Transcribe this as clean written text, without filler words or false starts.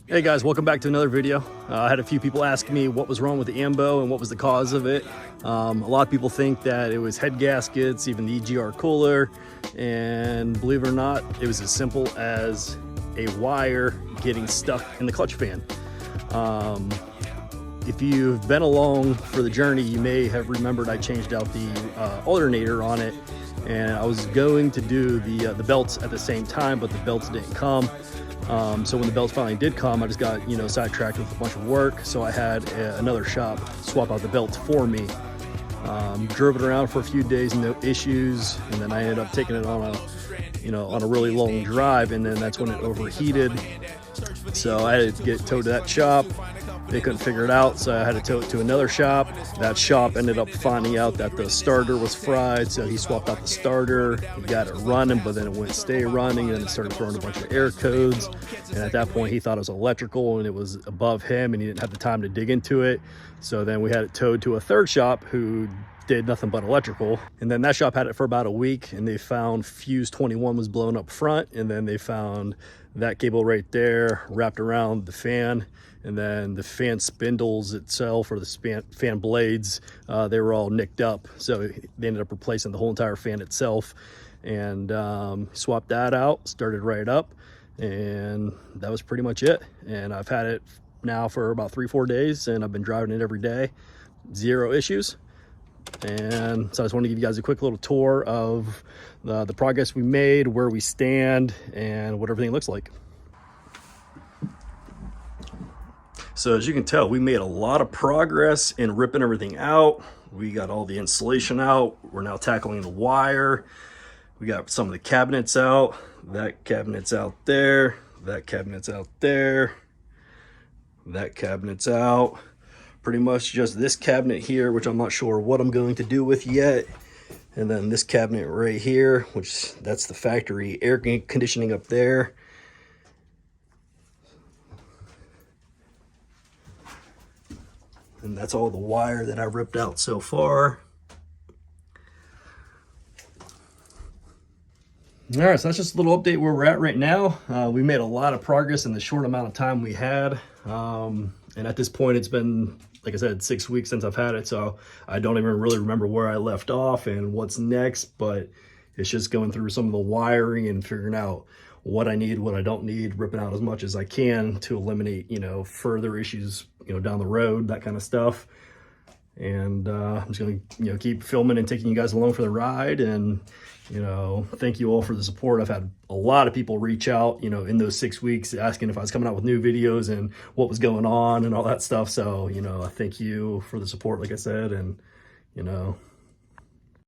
Hey guys, welcome back to another video. I had a few people ask me what was wrong with the Ambo and what was the cause of it. A lot of people think that it was head gaskets, even the EGR cooler, and believe it or not, it was as simple as a wire getting stuck in the clutch fan. If you've been along for the journey, you may have remembered I changed out the alternator on it, and I was going to do the belts at the same time, but the belts didn't come. So when the belts finally did come, I just got, sidetracked with a bunch of work. So I had another shop swap out the belts for me. Drove it around for a few days, no issues. And then I ended up taking it on a really long drive. And then that's when it overheated. So I had to get it towed to that shop. They couldn't figure it out, so I had to tow it to another shop. That shop ended up finding out that the starter was fried, so he swapped out the starter. He got it running, but then it wouldn't stay running, and it started throwing a bunch of error codes. And at that point, he thought it was electrical, and it was above him, and he didn't have the time to dig into it. So then we had it towed to a third shop who did nothing but electrical. And then that shop had it for about a week, and they found fuse 21 was blown up front, and then they found that cable right there wrapped around the fan, and then the fan spindles itself, or the fan blades, they were all nicked up, so they ended up replacing the whole entire fan itself. And swapped that out, started right up, and that was pretty much it. And I've had it now for about 3-4 days, and I've been driving it every day, zero issues. And so I just want to give you guys a quick little tour of the progress we made, where we stand, and what everything looks like. So as you can tell, we made a lot of progress in ripping everything out. We got all the insulation out. We're now tackling the wire. We got some of the cabinets out. That cabinet's out there. That cabinet's out there. That cabinet's out. Pretty much just this cabinet here, which I'm not sure what I'm going to do with yet. And then this cabinet right here, which that's the factory air conditioning up there. And that's all the wire that I ripped out so far. All right, so that's just a little update where we're at right now. We made a lot of progress in the short amount of time we had. And at this point, it's been, like I said, 6 weeks since I've had it. So I don't even really remember where I left off and what's next, but it's just going through some of the wiring and figuring out what I need, what I don't need, ripping out as much as I can to eliminate, further issues, down the road, that kind of stuff. And I'm just going to, keep filming and taking you guys along for the ride. And, thank you all for the support. I've had a lot of people reach out, in those 6 weeks asking if I was coming out with new videos and what was going on and all that stuff. So, I thank you for the support, like I said, and,